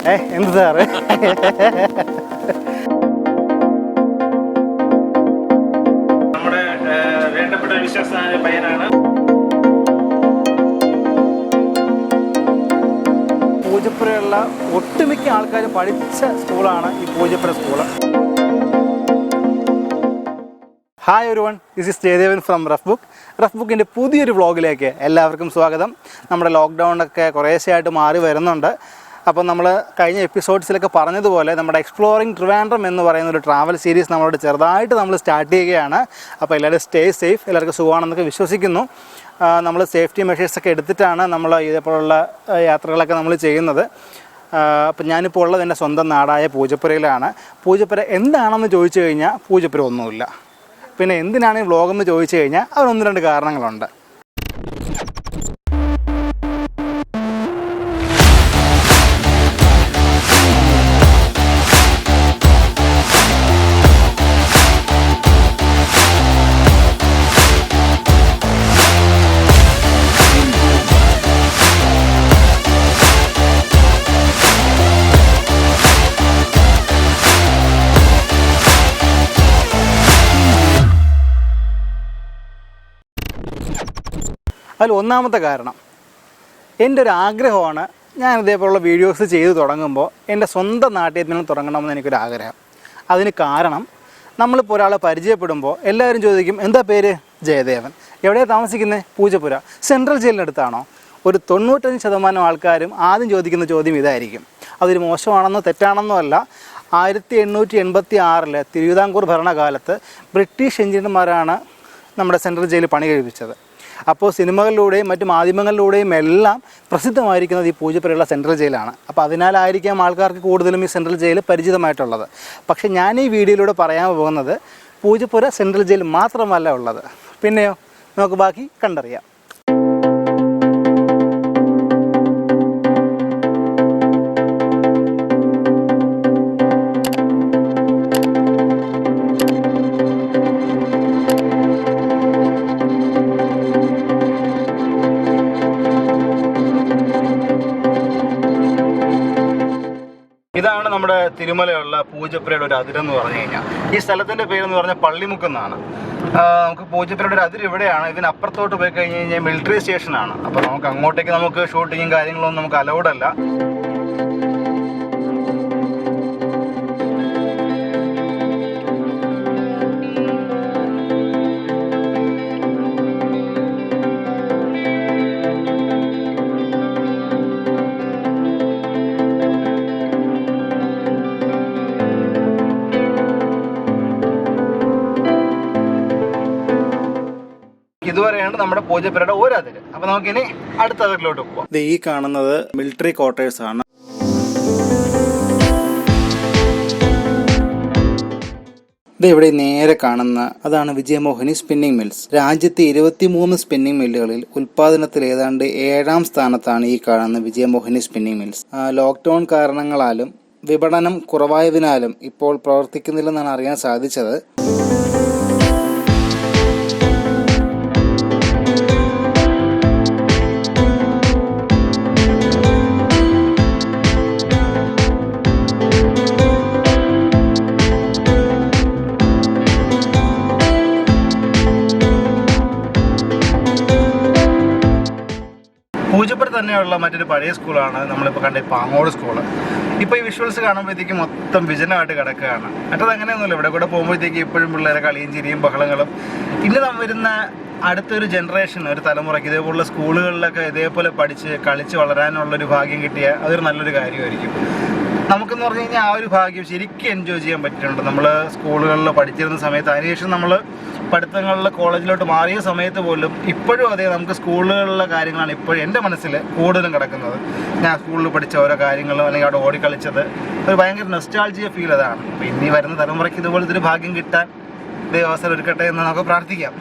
എന്ത് സാറ്? നമ്മുടെ വേണ്ടപ്പെട്ട വിശ്വസ്തനായ പയ്യനാണ്. പൂജപ്പുരയുള്ള ഒട്ടുമിക്ക ആൾക്കാരും പഠിച്ച സ്കൂളാണ് ഈ Poojappura school. Hi everyone, this is Jayadevan from rough book. Rough ബുക്കിൻ്റെ പുതിയൊരു വ്ളോഗിലേക്ക് എല്ലാവർക്കും സ്വാഗതം. നമ്മുടെ ലോക്ക്ഡൗണൊക്കെ കുറേശ്ശെയായിട്ട് മാറി വരുന്നുണ്ട്. അപ്പോൾ നമ്മൾ കഴിഞ്ഞ എപ്പിസോഡ്സിലൊക്കെ പറഞ്ഞതുപോലെ നമ്മുടെ എക്സ്പ്ലോറിംഗ് ട്രിവാൻഡ്രം എന്ന് പറയുന്ന ഒരു ട്രാവൽ സീരീസ് നമ്മളോട് ചെറുതായിട്ട് നമ്മൾ സ്റ്റാർട്ട് ചെയ്യുകയാണ്. അപ്പോൾ എല്ലാവരും സ്റ്റേ സേഫ്, എല്ലാവർക്കും സുഖമാണെന്നൊക്കെ വിശ്വസിക്കുന്നു. നമ്മൾ സേഫ്റ്റി മെഷേഴ്സൊക്കെ എടുത്തിട്ടാണ് നമ്മൾ ഇതേപോലുള്ള യാത്രകളൊക്കെ നമ്മൾ ചെയ്യുന്നത്. അപ്പം ഞാനിപ്പോൾ ഉള്ളത് എൻ്റെ സ്വന്തം നാടായ പൂജപ്പുരയിലാണ്. പൂജപ്പുര എന്താണെന്ന് ചോദിച്ചു കഴിഞ്ഞാൽ പൂജപ്പുര ഒന്നുമില്ല. പിന്നെ എന്തിനാണ് ഈ വ്ളോഗെന്ന് ചോദിച്ചു കഴിഞ്ഞാൽ അതിനൊന്ന് രണ്ട് കാരണങ്ങളുണ്ട്. അതിൽ ഒന്നാമത്തെ കാരണം എൻ്റെ ഒരു ആഗ്രഹമാണ്. ഞാൻ ഇതേപോലുള്ള വീഡിയോസ് ചെയ്ത് തുടങ്ങുമ്പോൾ എൻ്റെ സ്വന്തം നാട്ടിൽ നിന്ന് തുടങ്ങണമെന്ന് എനിക്കൊരാഗ്രഹം. അതിന് കാരണം നമ്മളിപ്പോൾ ഒരാളെ പരിചയപ്പെടുമ്പോൾ എല്ലാവരും ചോദിക്കും, എന്താ പേര്? ജയദേവൻ. എവിടെയാണ് താമസിക്കുന്നത്? പൂജപ്പുര. സെൻട്രൽ ജയിലിനടുത്താണോ? ഒരു 95% ആൾക്കാരും ആദ്യം ചോദിക്കുന്ന ചോദ്യം ഇതായിരിക്കും. അതൊരു മോശമാണെന്നോ തെറ്റാണെന്നോ അല്ല. 1886 തിരുവിതാംകൂർ ഭരണകാലത്ത് ബ്രിട്ടീഷ് എഞ്ചിനീയർമാരാണ് നമ്മുടെ സെൻട്രൽ ജയിൽ പണി കഴിപ്പിച്ചത്. അപ്പോൾ സിനിമകളിലൂടെയും മറ്റു മാധ്യമങ്ങളിലൂടെയും എല്ലാം പ്രസിദ്ധമായിരിക്കുന്നത് ഈ പൂജപ്പുരയുള്ള സെൻട്രൽ ജയിലാണ്. അപ്പോൾ അതിനാലായിരിക്കാം ആൾക്കാർക്ക് കൂടുതലും ഈ സെൻട്രൽ ജയിൽ പരിചിതമായിട്ടുള്ളത്. പക്ഷേ ഞാൻ ഈ വീഡിയോയിലൂടെ പറയാൻ പോകുന്നത് പൂജപ്പുര സെൻട്രൽ ജയിൽ മാത്രമല്ല ഉള്ളത്. പിന്നെയോ, നമുക്ക് ബാക്കി കണ്ടറിയാം. ഇതാണ് നമ്മുടെ തിരുമലയുള്ള പൂജപ്പുരയുടെ ഒരു അതിരെന്ന് പറഞ്ഞു കഴിഞ്ഞാൽ. ഈ സ്ഥലത്തിൻ്റെ പേരെന്ന് പറഞ്ഞാൽ പള്ളിമുക്കെന്നാണ്. നമുക്ക് പൂജപ്പുരയുടെ ഒരു അതിര് ഇവിടെയാണ്. ഇതിനപ്പുറത്തോട്ട് പോയി കഴിഞ്ഞ് കഴിഞ്ഞാൽ മിലിറ്ററി സ്റ്റേഷനാണ്. അപ്പോൾ നമുക്ക് അങ്ങോട്ടേക്ക് നമുക്ക് ഷൂട്ടിങ്ങും കാര്യങ്ങളൊന്നും നമുക്ക് അലൗഡല്ല. ഇതുവരെയാണ് നമ്മുടെ പൂജപ്പുരയുടെ ഒരു അതിര്. അപ്പൊ നമുക്കിനി അടുത്ത അതിരിലോട്ട് പോവാം. ഈ കാണുന്നത് മിലിറ്ററി ക്വാർട്ടേഴ്സ് ആണ്. ഇവിടെ നേരെ കാണുന്ന അതാണ് വിജയമോഹിനി സ്പിന്നിംഗ് മിൽസ്. രാജ്യത്തെ 23 സ്പിന്നിംഗ് മില്ലുകളിൽ ഉൽപാദനത്തിൽ ഏതാണ്ട് 7ാം സ്ഥാനത്താണ് ഈ കാണുന്ന വിജയമോഹിനി സ്പിന്നിംഗ് മിൽസ്. ലോക്ക്ഡൌൺ കാരണങ്ങളാലും വിപണനം കുറവായതിനാലും ഇപ്പോൾ പ്രവർത്തിക്കുന്നില്ലെന്നാണ് അറിയാൻ സാധിച്ചത്. പൂജപ്പുര തന്നെയുള്ള മറ്റൊരു പഴയ സ്കൂളാണ് നമ്മളിപ്പോൾ കണ്ട പാങ്ങോട് സ്കൂള്. ഇപ്പോൾ ഈ വിഷ്വൽസ് കാണുമ്പോഴത്തേക്ക് മൊത്തം വിജനമായിട്ട് കിടക്കുകയാണ്. മറ്റത് അങ്ങനെയൊന്നുമില്ല. ഇവിടെ കൂടെ പോകുമ്പോഴത്തേക്ക് ഇപ്പോഴും പിള്ളേരെ കളിയും ചിരിയും ബഹളങ്ങളും. ഇന്ന് വരുന്ന അടുത്തൊരു ജനറേഷൻ, ഒരു തലമുറയ്ക്ക് ഇതേപോലുള്ള സ്കൂളുകളിലൊക്കെ ഇതേപോലെ പഠിച്ച് കളിച്ച് വളരാനുള്ളൊരു ഭാഗ്യം കിട്ടിയാൽ അതൊരു നല്ലൊരു കാര്യമായിരിക്കും. നമുക്കെന്ന് പറഞ്ഞു കഴിഞ്ഞാൽ ആ ഒരു ഭാഗ്യം ശരിക്കും എൻജോയ് ചെയ്യാൻ പറ്റിയിട്ടുണ്ട്. നമ്മൾ സ്കൂളുകളിൽ പഠിച്ചിരുന്ന സമയത്ത്, അതിനുശേഷം നമ്മൾ പഠിത്തങ്ങളിൽ കോളേജിലോട്ട് മാറിയ സമയത്ത് പോലും ഇപ്പോഴും അതേ നമുക്ക് സ്കൂളുകളിലെ കാര്യങ്ങളാണ് ഇപ്പോഴും എൻ്റെ മനസ്സിൽ കൂടുതലും കിടക്കുന്നത്. ഞാൻ സ്കൂളിൽ പഠിച്ച ഓരോ കാര്യങ്ങളും അല്ലെങ്കിൽ അവിടെ ഓടിക്കളിച്ചത് ഒരു ഭയങ്കര നൊസ്റ്റാൾജിയ ഫീൽ അതാണ്. അപ്പോൾ ഇനി വരുന്ന തലമുറയ്ക്ക് ഇതുപോലത്തെ ഒരു ഭാഗ്യം കിട്ടാൻ ദൈവം അവസരം ഒരുക്കട്ടെ എന്ന് നമുക്ക് പ്രാർത്ഥിക്കാം.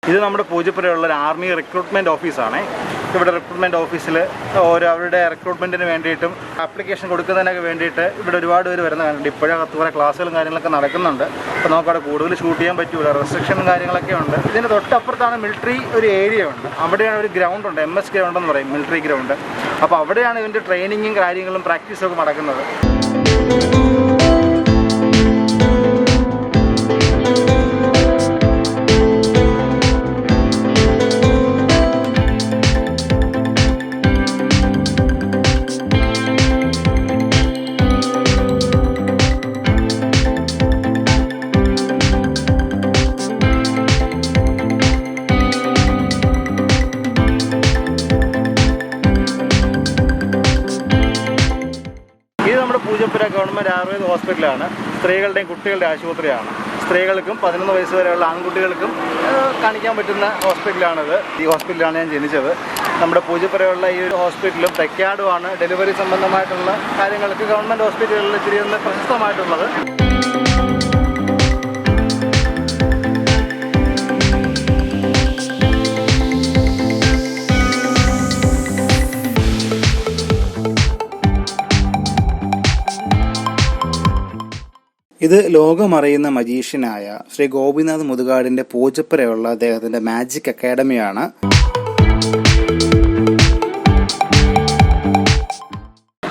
ഇത് നമ്മുടെ പൂജപ്പുരയുള്ള ഒരു ആർമി റിക്രൂട്ട്മെൻറ്റ് ഓഫീസാണ്. ഇവിടെ റിക്രൂട്ട്മെൻറ്റ് ഓഫീസിൽ അവരുടെ റിക്രൂട്ട്മെൻറ്റിന് വേണ്ടിയിട്ടും ആപ്ലിക്കേഷൻ കൊടുക്കുന്നതിനൊക്കെ വേണ്ടിയിട്ട് ഇവിടെ ഒരുപാട് പേര് വരുന്ന കണ്ടിട്ടുണ്ട്. ഇപ്പോഴും കുറേ ക്ലാസ്സുകളും കാര്യങ്ങളൊക്കെ നടക്കുന്നുണ്ട്. അപ്പോൾ നമുക്കവിടെ കൂടുതൽ ഷൂട്ട് ചെയ്യാൻ പറ്റില്ല, റെസ്ട്രിക്ഷനും കാര്യങ്ങളൊക്കെ ഉണ്ട്. ഇതിൻ്റെ തൊട്ടപ്പുറത്താണ് മിലിറ്ററി ഒരു ഏരിയ ഉണ്ട്. അവിടെയാണ് ഒരു ഗ്രൗണ്ട് ഉണ്ട്, MS ഗ്രൗണ്ട് എന്ന് പറയും, മിലിറ്ററി ഗ്രൗണ്ട്. അപ്പോൾ അവിടെയാണ് ഇതിൻ്റെ ട്രെയിനിങ്ങും കാര്യങ്ങളും പ്രാക്ടീസും ഒക്കെ നടക്കുന്നത്. പൂജപ്പുര ഗവൺമെൻറ് ആയുർവേദ ഹോസ്പിറ്റലാണ്. സ്ത്രീകളുടെയും കുട്ടികളുടെ ആശുപത്രിയാണ്. സ്ത്രീകൾക്കും 11 വയസ്സ് വരെയുള്ള ആൺകുട്ടികൾക്കും കാണിക്കാൻ പറ്റുന്ന ഹോസ്പിറ്റലാണിത്. ഈ ഹോസ്പിറ്റലാണ് ഞാൻ ജനിച്ചത്. നമ്മുടെ പൂജപ്പുരയുള്ള ഈ ഒരു ഹോസ്പിറ്റലും തെക്കാടുമാണ് ഡെലിവറി സംബന്ധമായിട്ടുള്ള കാര്യങ്ങൾക്ക് ഗവൺമെൻറ് ഹോസ്പിറ്റലുകളിൽ ഇത്തിരി ഒന്ന് പ്രശസ്തമായിട്ടുള്ളത്. ഇത് ലോകമറിയുന്ന മജീഷ്യനായ ശ്രീ ഗോപിനാഥ് മുതുകാടിന്റെ പൂജപ്പുരയുള്ള അദ്ദേഹത്തിന്റെ മാജിക് അക്കാഡമിയാണ്.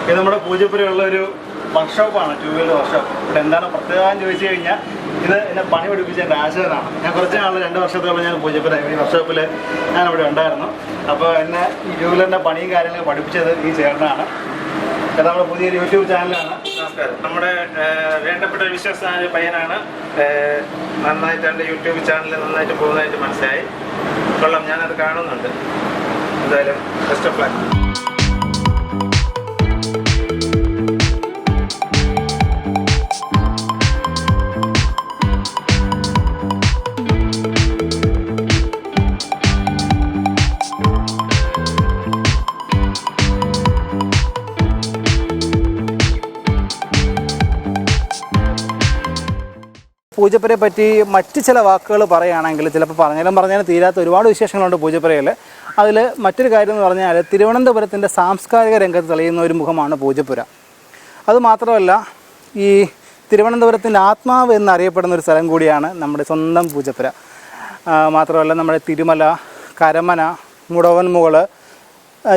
ഇത് നമ്മുടെ പൂജപ്പുരയുള്ള ഒരു വർക്ക്ഷോപ്പാണ്, 2 വീലർ വർക്ക്ഷോപ്പ്. ഇവിടെ എന്താണ് പ്രത്യേകം ചോദിച്ചു കഴിഞ്ഞാൽ, ഇത് എന്നെ പണി പഠിപ്പിച്ച എൻ്റെ ആശാനാണ്. ഞാൻ കുറച്ച് നാൾ 2 വർഷത്തോളം ഞാൻ പൂജപ്പുര ഈ വർക്ക്ഷോപ്പിൽ ഞാനിവിടെ ഉണ്ടായിരുന്നു. അപ്പോൾ എന്നെ ഈ 2 വീലറിൻ്റെ പണിയും കാര്യങ്ങളൊക്കെ പഠിപ്പിച്ചത് ഈ ചേട്ടനാണ്. നമ്മുടെ പുതിയൊരു യൂട്യൂബ് ചാനലാണ്. നമസ്കാരം. നമ്മുടെ വേണ്ടപ്പെട്ട വിശ്വസ്തനായ പയ്യനാണ്. നന്നായിട്ട് എൻ്റെ യൂട്യൂബ് ചാനൽ നന്നായിട്ട് പോകുന്നതായിട്ട് മനസ്സിലായി. കൊള്ളാം, ഞാനത് കാണുന്നുണ്ട്. എന്തായാലും ബെസ്റ്റ് ഓഫ് ലക്ക്. പൂജപ്പുരയെ പറ്റി മറ്റ് ചില വാക്കുകൾ പറയുകയാണെങ്കിൽ ചിലപ്പോൾ പറഞ്ഞാലും തീരാത്ത ഒരുപാട് വിശേഷങ്ങളുണ്ട് പൂജപ്പുരയിൽ. അതിൽ മറ്റൊരു കാര്യം എന്ന് പറഞ്ഞാൽ തിരുവനന്തപുരത്തിൻ്റെ സാംസ്കാരിക രംഗത്ത് തെളിയുന്ന ഒരു മുഖമാണ് പൂജപ്പുര. അതുമാത്രമല്ല, ഈ തിരുവനന്തപുരത്തിൻ്റെ ആത്മാവ് എന്നറിയപ്പെടുന്ന ഒരു സ്ഥലം കൂടിയാണ് നമ്മുടെ സ്വന്തം പൂജപ്പുര. മാത്രമല്ല, നമ്മുടെ തിരുമല, കരമന, മുടവൻമുകൾ,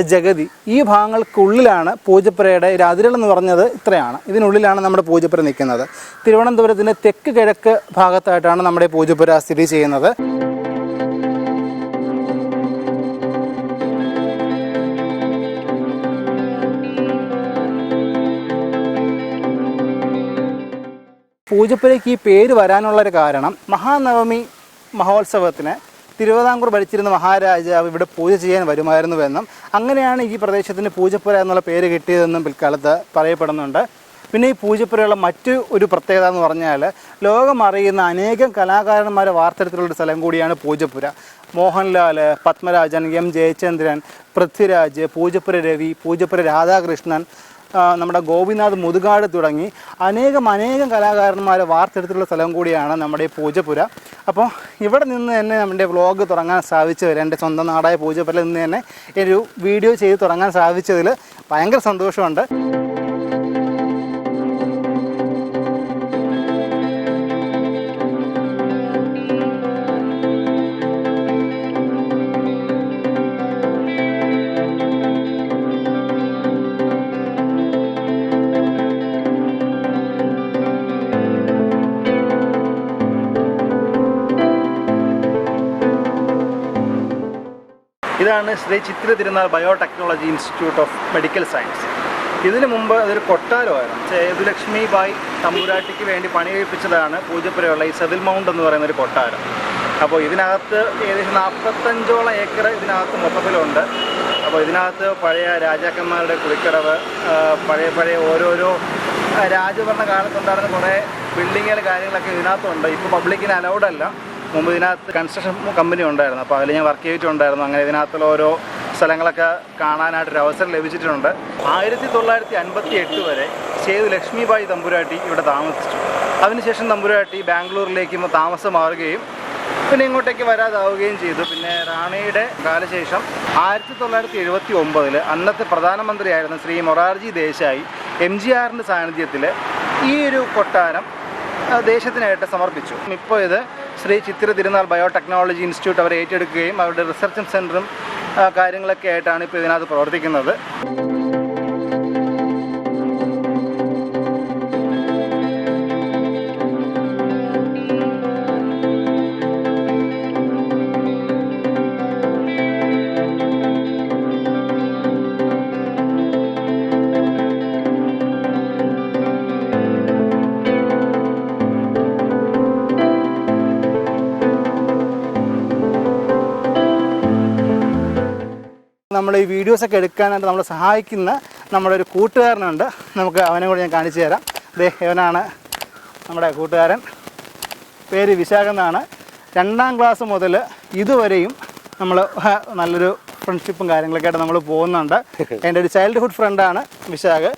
ജഗതി, ഈ ഭാഗങ്ങൾക്കുള്ളിലാണ് പൂജപ്പുരയുടെ അതിരുകളെന്ന് പറഞ്ഞത് ഇത്രയാണ്. ഇതിനുള്ളിലാണ് നമ്മുടെ പൂജപ്പുര നിൽക്കുന്നത്. തിരുവനന്തപുരത്തിൻ്റെ തെക്ക് കിഴക്ക് ഭാഗത്തായിട്ടാണ് നമ്മുടെ പൂജപ്പുര സ്ഥിതി ചെയ്യുന്നത്. പൂജപ്പുരയ്ക്ക് ഈ പേര് വരാനുള്ളൊരു കാരണം, മഹാനവമി മഹോത്സവത്തിന് തിരുവിതാംകൂർ ഭരിച്ചിരുന്ന മഹാരാജാവ് ഇവിടെ പൂജ ചെയ്യാൻ വരുമായിരുന്നുവെന്നും അങ്ങനെയാണ് ഈ പ്രദേശത്തിന് പൂജപ്പുര എന്നുള്ള പേര് കിട്ടിയതെന്നും പിൽക്കാലത്ത് പറയപ്പെടുന്നുണ്ട്. പിന്നെ ഈ പൂജപ്പുരയുള്ള മറ്റു ഒരു പ്രത്യേകത എന്ന് പറഞ്ഞാൽ, ലോകമറിയുന്ന അനേകം കലാകാരന്മാരെ വാർത്തെടുത്തിട്ടുള്ളൊരു സ്ഥലം കൂടിയാണ് പൂജപ്പുര. മോഹൻലാൽ, പത്മരാജൻ, M. ജയചന്ദ്രൻ, പൃഥ്വിരാജ്, പൂജപ്പുര രവി, പൂജപ്പുര രാധാകൃഷ്ണൻ, നമ്മുടെ ഗോപിനാഥ് മുതുകാട് തുടങ്ങി അനേകം കലാകാരന്മാരെ വാർത്തെടുത്തിട്ടുള്ള സ്ഥലം കൂടിയാണ് നമ്മുടെ ഈ പൂജപ്പുര. അപ്പോൾ ഇവിടെ നിന്ന് തന്നെ നമ്മുടെ വ്ളോഗ് തുടങ്ങാൻ സാധിച്ചതിൽ, എൻ്റെ സ്വന്തം നാടായ പൂജപ്പുരയിൽ നിന്ന് തന്നെ ഒരു വീഡിയോ ചെയ്ത് തുടങ്ങാൻ സാധിച്ചതിൽ ഭയങ്കര സന്തോഷമുണ്ട്. ഇതാണ് ശ്രീ ചിത്ര തിരുനാൾ biotechnology institute of medical science. ഇതിനു മുമ്പ് അതൊരു കൊട്ടാരമായിരുന്നു. സേതുലക്ഷ്മി ബായി തമ്പുരാട്ടിക്ക് വേണ്ടി പണി കഴിപ്പിച്ചതാണ് പൂജപ്പുരയുള്ള ഈ സെതിൽ മൗണ്ട് എന്ന് പറയുന്നൊരു കൊട്ടാരം. അപ്പോൾ ഇതിനകത്ത് ഏകദേശം 45ഓളം ഏക്കർ ഇതിനകത്ത് മൊത്തത്തിലുണ്ട്. അപ്പോൾ ഇതിനകത്ത് പഴയ രാജാക്കന്മാരുടെ കുളിക്കടവ്, പഴയ ഓരോരോ രാജഭരണ കാലത്തുണ്ടായിരുന്ന കുറേ ബിൽഡിങ്ങുകൾ കാര്യങ്ങളൊക്കെ ഇതിനകത്തുണ്ട്. ഇപ്പോൾ പബ്ലിക്കിന് അലൗഡ് അല്ല. മുമ്പ് ഇതിനകത്ത് കൺസ്ട്രക്ഷൻ കമ്പനി ഉണ്ടായിരുന്നു. അപ്പോൾ അതിൽ ഞാൻ വർക്ക് ചെയ്തിട്ടുണ്ടായിരുന്നു. അങ്ങനെ ഇതിനകത്തുള്ള ഓരോ സ്ഥലങ്ങളൊക്കെ കാണാനായിട്ടൊരു അവസരം ലഭിച്ചിട്ടുണ്ട്. 1958 വരെ സേതുലക്ഷ്മിബായി തമ്പുരാട്ടി ഇവിടെ താമസിച്ചു. അതിനുശേഷം തമ്പുരാട്ടി ബാംഗ്ലൂരിലേക്ക് താമസം മാറുകയും പിന്നെ ഇങ്ങോട്ടേക്ക് വരാതാവുകയും ചെയ്തു. പിന്നെ റാണിയുടെ കാലശേഷം 1979 അന്നത്തെ പ്രധാനമന്ത്രിയായിരുന്ന ശ്രീ മൊറാർജി ദേശായി MGRന്റെ സാന്നിധ്യത്തിൽ ഈ ഒരു കൊട്ടാരം ദേശത്തിനായിട്ട് സമർപ്പിച്ചു. ഇപ്പോൾ ഇത് ശ്രീ ചിത്തിര തിരുനാൾ ബയോടെക്നോളജി ഇൻസ്റ്റിറ്റ്യൂട്ട് അവർ ഏറ്റെടുക്കുകയും അവരുടെ റിസർച്ച് സെൻറ്ററും കാര്യങ്ങളൊക്കെ ആയിട്ടാണ് ഇപ്പോൾ ഇതിനകത്ത് പ്രവർത്തിക്കുന്നത്. നമ്മൾ ഈ വീഡിയോസൊക്കെ എടുക്കാനായിട്ട് നമ്മളെ സഹായിക്കുന്ന നമ്മുടെ ഒരു കൂട്ടുകാരനുണ്ട്. നമുക്ക് അവനെ കൂടി ഞാൻ കാണിച്ചു തരാം. ഇവനാണ് നമ്മുടെ കൂട്ടുകാരൻ. പേര് വിശാഖ് എന്നാണ്. 2ാം ക്ലാസ് മുതൽ ഇതുവരെയും നമ്മൾ നല്ലൊരു ഫ്രണ്ട്ഷിപ്പും കാര്യങ്ങളൊക്കെ ആയിട്ട് നമ്മൾ പോകുന്നുണ്ട്. എൻ്റെ ഒരു ചൈൽഡ്ഹുഡ് ഫ്രണ്ടാണ് വിശാഖ്.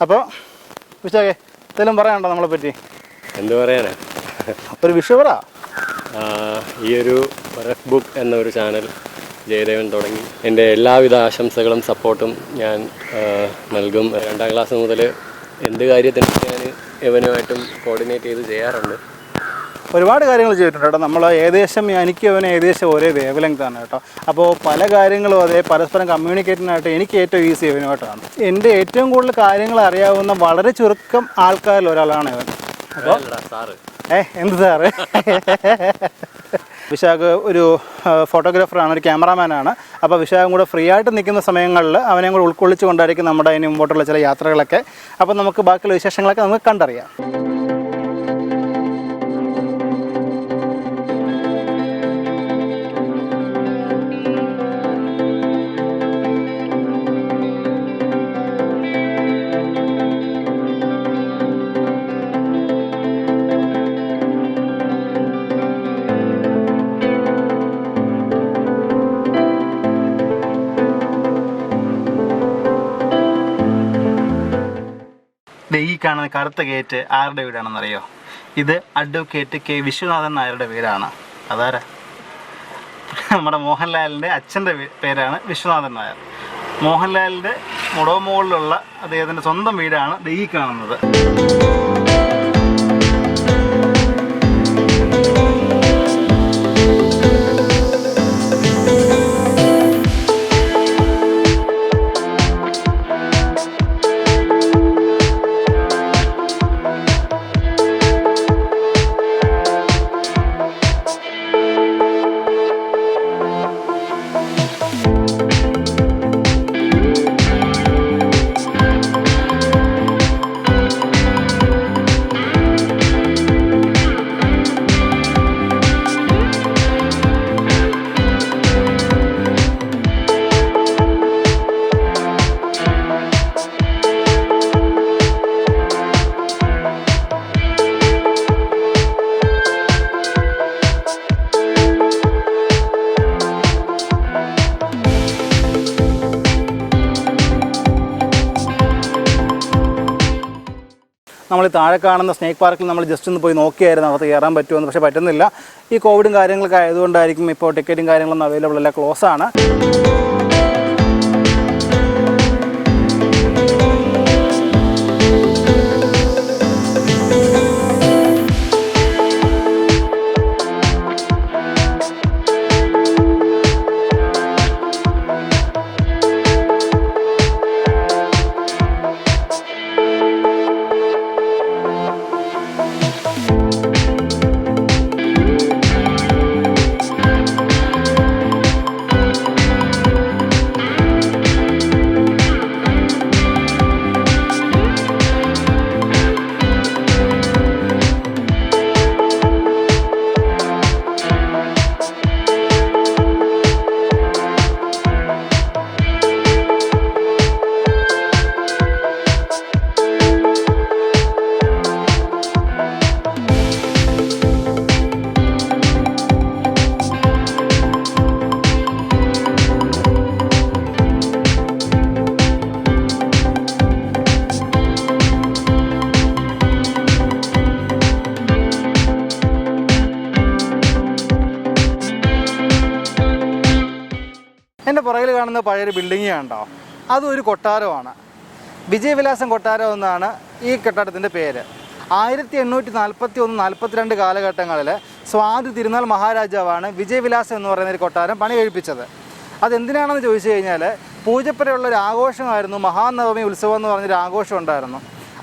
അപ്പോൾ വിശാഖ് എന്തെങ്കിലും പറയാനുണ്ടോ നമ്മളെ പറ്റി? എന്ത് പറയാനാ, ഒരു വിഷു പറ. ഈ ഒരു റെഫ് ബുക്ക് എന്നൊരു ചാനൽ ജയദേവൻ തുടങ്ങി. എൻ്റെ എല്ലാവിധ ആശംസകളും സപ്പോർട്ടും ഞാൻ നൽകും. 2ാം ക്ലാസ് മുതൽ എന്ത് കാര്യത്തിനും ഞാൻ ഇവനുമായിട്ടും കോർഡിനേറ്റ് ചെയ്ത് ചെയ്യാറുണ്ട്. ഒരുപാട് കാര്യങ്ങൾ ചെയ്തിട്ടുണ്ട് കേട്ടോ. നമ്മൾ എനിക്ക് അവന് ഏകദേശം ഒരേ വേവ് ലെങ്താണ് കേട്ടോ. അപ്പോൾ പല കാര്യങ്ങളും അതേ പരസ്പരം കമ്മ്യൂണിക്കേറ്റിനായിട്ട് എനിക്ക് ഏറ്റവും ഈസി ഇവനുമായിട്ടാണ്. എൻ്റെ ഏറ്റവും കൂടുതൽ കാര്യങ്ങൾ അറിയാവുന്ന വളരെ ചുരുക്കം ആൾക്കാരിൽ ഒരാളാണ് ഇവൻ. അപ്പോൾ എന്ത് സാറ്? വിശാഖ് ഒരു ഫോട്ടോഗ്രാഫറാണ്, ഒരു ക്യാമറാമാനാണ്. അപ്പോൾ വിശാഖും കൂടെ ഫ്രീ ആയിട്ട് നിൽക്കുന്ന സമയങ്ങളിൽ അവനെയും കൂടെ ഉൾക്കൊള്ളിച്ചുകൊണ്ടായിരിക്കും നമ്മുടെ അതിന് മുമ്പോട്ടുള്ള ചില യാത്രകളൊക്കെ. അപ്പോൾ നമുക്ക് ബാക്കിയുള്ള വിശേഷങ്ങളൊക്കെ നമുക്ക് കണ്ടറിയാം. ഈ കാണുന്ന കറുത്ത ഗേറ്റ് ആരുടെ വീടാണെന്നറിയോ? ഇത് അഡ്വക്കേറ്റ് കെ വിശ്വനാഥൻ നായരുടെ വീടാണ്. അതാരാ? നമ്മുടെ മോഹൻലാലിൻ്റെ അച്ഛൻ്റെ പേരാണ് വിശ്വനാഥൻ നായർ. മോഹൻലാലിൻ്റെ മുടവമുകളിലുള്ള അദ്ദേഹത്തിൻ്റെ സ്വന്തം വീടാണ് ഈ കാണുന്നത്. നമ്മൾ താഴെ കാണുന്ന സ്നേക്ക് പാർക്കിൽ നമ്മൾ ജസ്റ്റ് ഒന്ന് പോയി നോക്കിയായിരുന്നു അകത്ത് കയറാൻ പറ്റുമെന്ന്. പക്ഷേ പറ്റുന്നില്ല. ഈ കോവിഡും കാര്യങ്ങളൊക്കെ ആയതുകൊണ്ടായിരിക്കും ഇപ്പോൾ ടിക്കറ്റും കാര്യങ്ങളൊന്നും അവൈലബിൾ അല്ല, ക്ലോസ് ആണ്. എൻ്റെ പുറകിൽ കാണുന്ന പഴയൊരു ബിൽഡിങ് കണ്ടോ, അതും ഒരു കൊട്ടാരമാണ്. വിജയവിലാസം കൊട്ടാരം എന്നാണ് ഈ കെട്ടിടത്തിൻ്റെ പേര്. 1841-42 കാലഘട്ടങ്ങളിൽ സ്വാതി തിരുനാൾ മഹാരാജാവാണ് വിജയവിലാസം എന്ന് പറയുന്ന ഒരു കൊട്ടാരം പണി കഴിപ്പിച്ചത്. അതെന്തിനാണെന്ന് ചോദിച്ചു കഴിഞ്ഞാൽ പൂജപ്പുരയുള്ളൊരു ആഘോഷമായിരുന്നു മഹാനവമി ഉത്സവം എന്ന് പറഞ്ഞൊരു ആഘോഷം ഉണ്ടായിരുന്നു.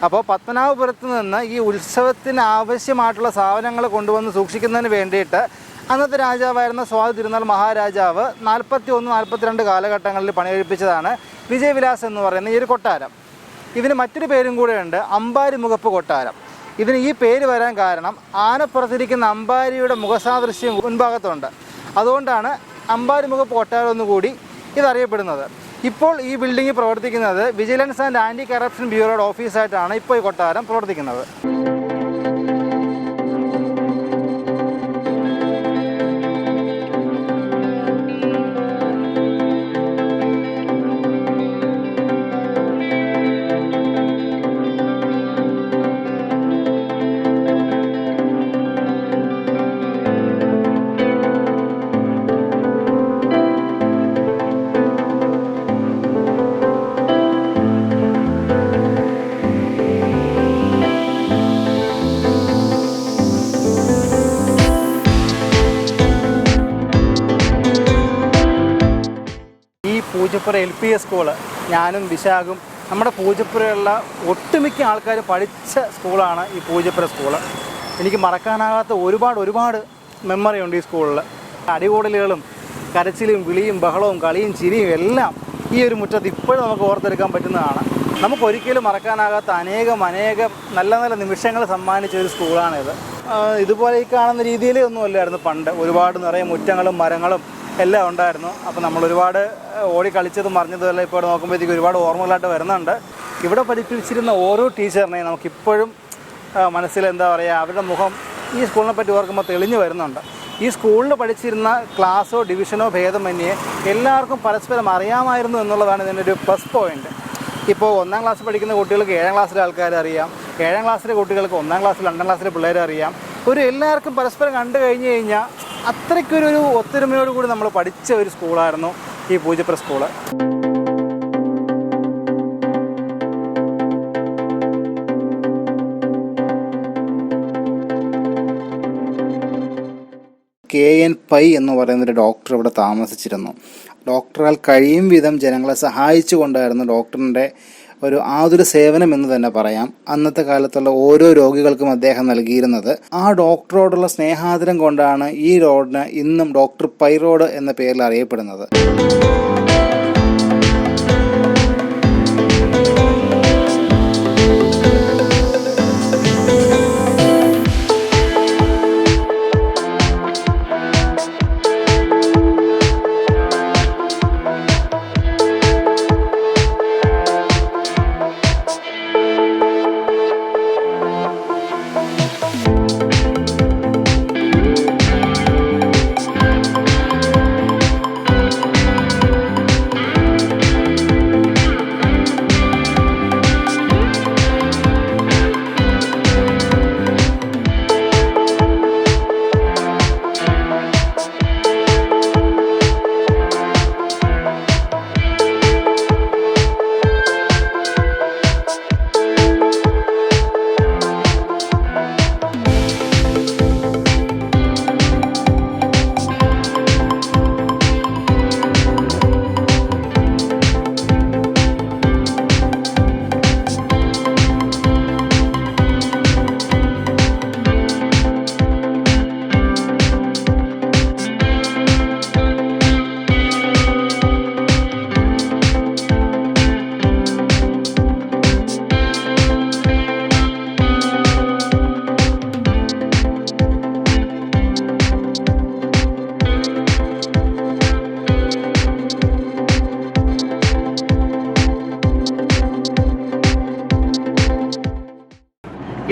അപ്പോൾ പത്മനാഭപുരത്ത് നിന്ന് ഈ ഉത്സവത്തിന് ആവശ്യമായിട്ടുള്ള സാധനങ്ങൾ കൊണ്ടുവന്ന് സൂക്ഷിക്കുന്നതിന് വേണ്ടിയിട്ട് അന്നത്തെ രാജാവായിരുന്ന സ്വാതി തിരുനാൾ മഹാരാജാവ് 41-42 കാലഘട്ടങ്ങളിൽ പണി കഴിപ്പിച്ചതാണ് വിജയവിലാസം എന്ന് പറയുന്ന ഈ ഒരു കൊട്ടാരം. ഇതിന് മറ്റൊരു പേരും കൂടെയുണ്ട്, അമ്പാരി മുഖപ്പ് കൊട്ടാരം. ഇതിന് ഈ പേര് വരാൻ കാരണം ആനപ്പുറത്തിരിക്കുന്ന അമ്പാരിയുടെ മുഖസാദൃശ്യം മുൻഭാഗത്തുണ്ട്. അതുകൊണ്ടാണ് അമ്പാരി മുഖപ്പ് കൊട്ടാരം എന്നുകൂടി ഇതറിയപ്പെടുന്നത്. ഇപ്പോൾ ഈ ബിൽഡിംഗ് പ്രവർത്തിക്കുന്നത് വിജിലൻസ് ആൻഡ് ആൻറ്റി കറപ്ഷൻ ബ്യൂറോയുടെ ഓഫീസായിട്ടാണ് ഇപ്പോൾ ഈ കൊട്ടാരം പ്രവർത്തിക്കുന്നത്. പൂജപ്പുര LPS സ്കൂള് ഞാനും വിശാഖും നമ്മുടെ പൂജപ്പുരയുള്ള ഒട്ടുമിക്ക ആൾക്കാരും പഠിച്ച സ്കൂളാണ് ഈ പൂജപ്പുര സ്കൂള്. എനിക്ക് മറക്കാനാകാത്ത ഒരുപാട് മെമ്മറി ഉണ്ട് ഈ സ്കൂളിൽ. അടികൂടലുകളും കരച്ചിലും വിളിയും ബഹളവും കളിയും ചിരിയും എല്ലാം ഈ ഒരു മുറ്റത്ത് ഇപ്പോഴും നമുക്ക് ഓർത്തെടുക്കാൻ പറ്റുന്നതാണ്. നമുക്കൊരിക്കലും മറക്കാനാകാത്ത അനേകം നല്ല നിമിഷങ്ങൾ സമ്മാനിച്ച ഒരു സ്കൂളാണിത്. ഇതുപോലെ ഈ കാണുന്ന രീതിയിൽ ഒന്നും അല്ലായിരുന്നു പണ്ട്. ഒരുപാട് നിറയെ മുറ്റങ്ങളും മരങ്ങളും എല്ലാം ഉണ്ടായിരുന്നു. അപ്പോൾ നമ്മൾ ഒരുപാട് ഓടി കളിച്ചതും മറിഞ്ഞതുമെല്ലാം ഇപ്പോൾ നോക്കുമ്പോഴത്തേക്ക് ഒരുപാട് ഓർമ്മകളായിട്ട് വരുന്നുണ്ട്. ഇവിടെ പഠിപ്പിച്ചിരുന്ന ഓരോ ടീച്ചറിനെയും നമുക്കിപ്പോഴും മനസ്സിൽ എന്താ പറയുക, അവരുടെ മുഖം ഈ സ്കൂളിനെ പറ്റി ഓർക്കുമ്പോൾ തെളിഞ്ഞു വരുന്നുണ്ട്. ഈ സ്കൂളിൽ പഠിച്ചിരുന്ന ക്ലാസ്സോ ഡിവിഷനോ ഭേദമന്യേ എല്ലാവർക്കും പരസ്പരം അറിയാമായിരുന്നു എന്നുള്ളതാണ് ഇതിൻ്റെ ഒരു പ്ലസ് പോയിൻ്റ്. ഇപ്പോൾ 1ാം ക്ലാസ് പഠിക്കുന്ന കുട്ടികൾക്ക് 7ാം ക്ലാസ്സിലെ ആൾക്കാരെ അറിയാം, 7ാം ക്ലാസ്സിലെ കുട്ടികൾക്ക് 1ാം ക്ലാസ്സിൽ 2ാം ക്ലാസ്സിലെ പിള്ളേരെ അറിയാം. എല്ലാവർക്കും പരസ്പരം കണ്ടു കഴിഞ്ഞ് കഴിഞ്ഞാൽ അത്രയ്ക്കൊരു ഒത്തൊരുമയോടുകൂടി നമ്മൾ പഠിച്ച ഒരു സ്കൂളായിരുന്നു ഈ പൂജപ്പുര സ്കൂള്. KN പൈ എന്ന് പറയുന്നൊരു ഡോക്ടർ ഇവിടെ താമസിച്ചിരുന്നു. ഡോക്ടറാൽ കഴിയും വിധം ജനങ്ങളെ സഹായിച്ചു കൊണ്ടായിരുന്നു ഡോക്ടറിൻ്റെ ഒരു ആതുര സേവനം എന്ന് തന്നെ പറയാം. അന്നത്തെ കാലത്തുള്ള ഓരോ രോഗികൾക്കും അദ്ദേഹം നൽകിയിരുന്നത്. ആ ഡോക്ടറോടുള്ള സ്നേഹാദരം കൊണ്ടാണ് ഈ റോഡിന് ഇന്നും ഡോക്ടർ പൈ റോഡ് എന്ന പേരിൽ അറിയപ്പെടുന്നത്.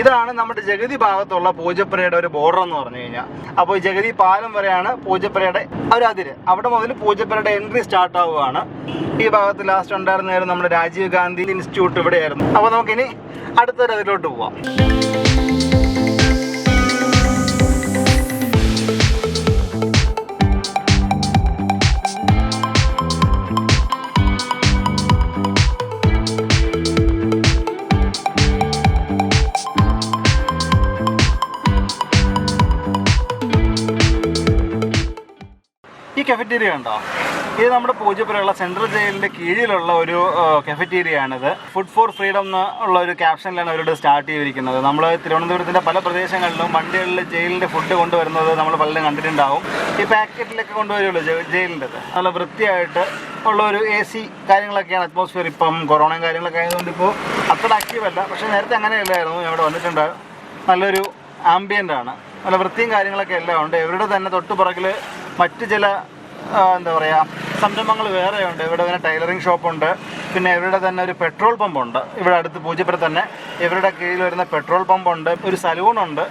ഇതാണ് നമ്മുടെ ജഗതി ഭാഗത്തുള്ള പൂജപ്പുരയുടെ ഒരു ബോർഡർ എന്ന് പറഞ്ഞു കഴിഞ്ഞാൽ. അപ്പോൾ ഈ ജഗതി പാലം വരെയാണ് പൂജപ്പുരയുടെ ഒരു അതിര്. അവിടെ മുതൽ പൂജപ്പുരയുടെ എൻട്രി സ്റ്റാർട്ട് ആവുകയാണ്. ഈ ഭാഗത്ത് ലാസ്റ്റ് ഉണ്ടായിരുന്നായിരുന്നു നമ്മുടെ രാജീവ് ഗാന്ധി ഇൻസ്റ്റിറ്റ്യൂട്ട് ഇവിടെയായിരുന്നു. അപ്പോൾ നമുക്കിനി അടുത്തൊരു അതിലോട്ട് പോവാം. കഫറ്റീരിയ ഉണ്ടോ? ഇത് നമ്മുടെ പൂജപ്പുരയുള്ള സെൻട്രൽ ജയിലിൻ്റെ കീഴിലുള്ള ഒരു കഫറ്റീരിയയാണിത്. ഫുഡ് ഫോർ ഫ്രീഡം എന്നുള്ള ഒരു ക്യാപ്ഷനിലാണ് അവരോട് സ്റ്റാർട്ട് ചെയ്തിരിക്കുന്നത്. നമ്മൾ തിരുവനന്തപുരത്തിൻ്റെ പല പ്രദേശങ്ങളിലും വണ്ടികളിൽ ജയിലിൻ്റെ ഫുഡ് കൊണ്ടുവരുന്നത് നമ്മൾ പലരും കണ്ടിട്ടുണ്ടാവും. ഈ പാക്കറ്റിലൊക്കെ കൊണ്ടുവരുമല്ലോ ജയിലിൻ്റെത്. നല്ല വൃത്തിയായിട്ട് ഉള്ള ഒരു AC കാര്യങ്ങളൊക്കെയാണ് അറ്റ്മോസ്ഫിയർ. ഇപ്പം കൊറോണയും കാര്യങ്ങളൊക്കെ ആയതുകൊണ്ട് ഇപ്പോൾ അത്ര ആക്റ്റീവ് അല്ല, പക്ഷേ നേരത്തെ അങ്ങനെയല്ലായിരുന്നു. ഞാൻ ഇവിടെ വന്നിട്ടുണ്ട്. നല്ലൊരു ആംബിയൻ്റ് ആണ്, നല്ല വൃത്തിയും കാര്യങ്ങളൊക്കെ എല്ലാം ഉണ്ട്. ഇവരുടെ തന്നെ തൊട്ടുപുറകിൽ മറ്റ് ചില എന്താ പറയുക സംരംഭങ്ങൾ വേറെയുണ്ട്. ഇവിടെ തന്നെ ടൈലറിങ് ഷോപ്പുണ്ട്, പിന്നെ ഇവരുടെ തന്നെ ഒരു പെട്രോൾ പമ്പുണ്ട്. ഇവിടെ അടുത്ത് പൂജപ്പുര തന്നെ ഇവരുടെ കീഴിൽ വരുന്ന പെട്രോൾ പമ്പുണ്ട്, ഒരു സലൂണുണ്ട്.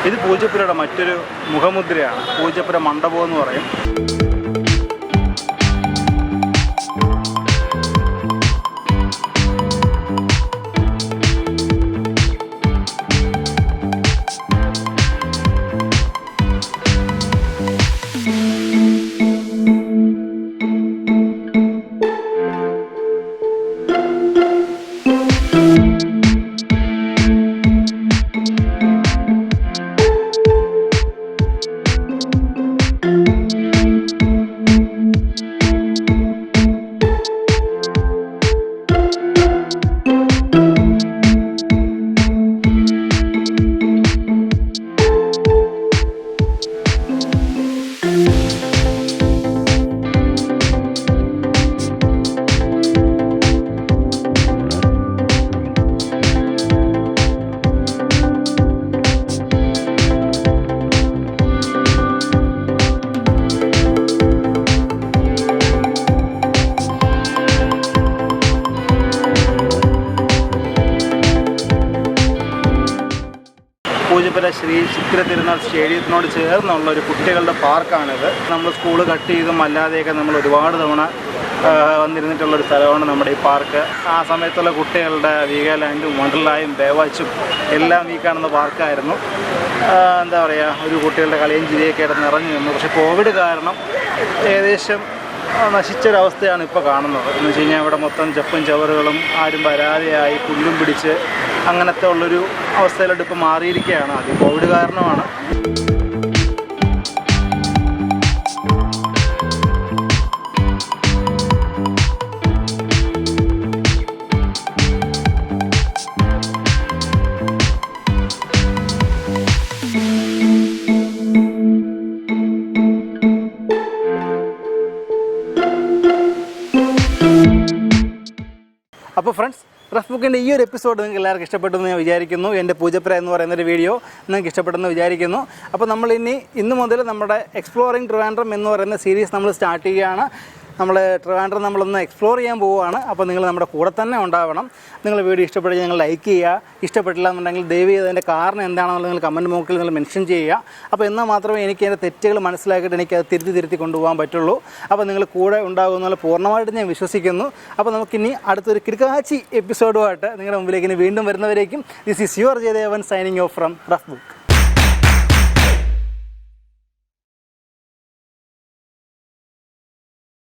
ഇത് പൂജപ്പുരയുടെ മറ്റൊരു മുഖമുദ്രയാണ്. പൂജപ്പുര മണ്ഡപം എന്ന് പറയും. പൂജപ്പുര ശ്രീ ചിത്തിര തിരുനാൾ സ്റ്റേഡിയത്തിനോട് ചേർന്നുള്ള ഒരു കുട്ടികളുടെ പാർക്കാണിത്. നമ്മൾ സ്കൂള് കട്ട് ചെയ്തും അല്ലാതെയൊക്കെ നമ്മൾ ഒരുപാട് തവണ വന്നിരുന്നിട്ടുള്ളൊരു സ്ഥലമാണ് നമ്മുടെ ഈ പാർക്ക്. ആ സമയത്തുള്ള കുട്ടികളുടെ വീഗാലാൻഡും വണ്ടർലായും ബേവാച്ചും എല്ലാം ഈ കാണുന്ന പാർക്കായിരുന്നു. എന്താ പറയുക, ഒരു കുട്ടികളുടെ കളിയും ചിരിയൊക്കെ ആയിട്ട് നിറഞ്ഞു നിന്നു. പക്ഷേ കോവിഡ് കാരണം ഏകദേശം നശിച്ചൊരവസ്ഥയാണ് ഇപ്പോൾ കാണുന്നത്. എന്ന് വെച്ച് കഴിഞ്ഞാൽ ഇവിടെ മൊത്തം ചെപ്പും ചവറുകളും ആരും വരാതെയായി പുല്ലും പിടിച്ച് അങ്ങനത്തെ ഉള്ളൊരു അവസ്ഥയിലോട്ട് ഇപ്പോൾ മാറിയിരിക്കുകയാണ്. അത് കോവിഡ് കാരണമാണ്. അപ്പോൾ ഫ്രണ്ട്സ്, റഫ് ബുക്കിൻ്റെ ഈ ഒരു എപ്പിസോഡ് നിങ്ങൾക്ക് എല്ലാവർക്കും ഇഷ്ടപ്പെട്ടെന്ന് ഞാൻ വിചാരിക്കുന്നു. എൻ്റെ പൂജപ്പുര എന്ന് പറയുന്നൊരു വീഡിയോ നിങ്ങൾക്ക് ഇഷ്ടപ്പെട്ടെന്ന് വിചാരിക്കുന്നു. അപ്പോൾ നമ്മൾ ഇന്ന് മുതൽ നമ്മുടെ എക്സ്പ്ലോറിംഗ് ട്രിവാൻഡ്രം എന്ന് പറയുന്ന സീരീസ് നമ്മൾ സ്റ്റാർട്ട് ചെയ്യുകയാണ്. നമ്മൾ ട്രിവാൻഡ്രം നമ്മളൊന്ന് എക്സ്പ്ലോർ ചെയ്യാൻ പോവുകയാണ്. അപ്പോൾ നിങ്ങൾ നമ്മുടെ കൂടെ തന്നെ ഉണ്ടാവണം. നിങ്ങൾ വീഡിയോ ഇഷ്ടപ്പെടുക നിങ്ങൾ ലൈക്ക് ചെയ്യുക. ഇഷ്ടപ്പെട്ടില്ല എന്നുണ്ടെങ്കിൽ ദയവ് ചെയ്ത് അതിൻ്റെ കാരണം എന്താണെന്നുള്ളത് നിങ്ങൾ കമൻറ്റ് ബോക്സിൽ നിങ്ങൾ മെൻഷൻ ചെയ്യുക. അപ്പോൾ എന്നാൽ മാത്രമേ എനിക്ക് അതിൻ്റെ തെറ്റുകൾ മനസ്സിലാക്കിയിട്ട് എനിക്കത് തിരുത്തി കൊണ്ടുപോകാൻ പറ്റുള്ളൂ. അപ്പോൾ നിങ്ങൾ കൂടെ ഉണ്ടാകുമെന്നുള്ള പൂർണ്ണമായിട്ട് ഞാൻ വിശ്വസിക്കുന്നു. അപ്പോൾ നമുക്കിനി അടുത്തൊരു കിടക്കാച്ചി എപ്പിസോഡുമായിട്ട് നിങ്ങളുടെ മുമ്പിലേക്ക് ഇനി വീണ്ടും വരുന്നവരേക്കും this is your Jayadevan signing off from rough book.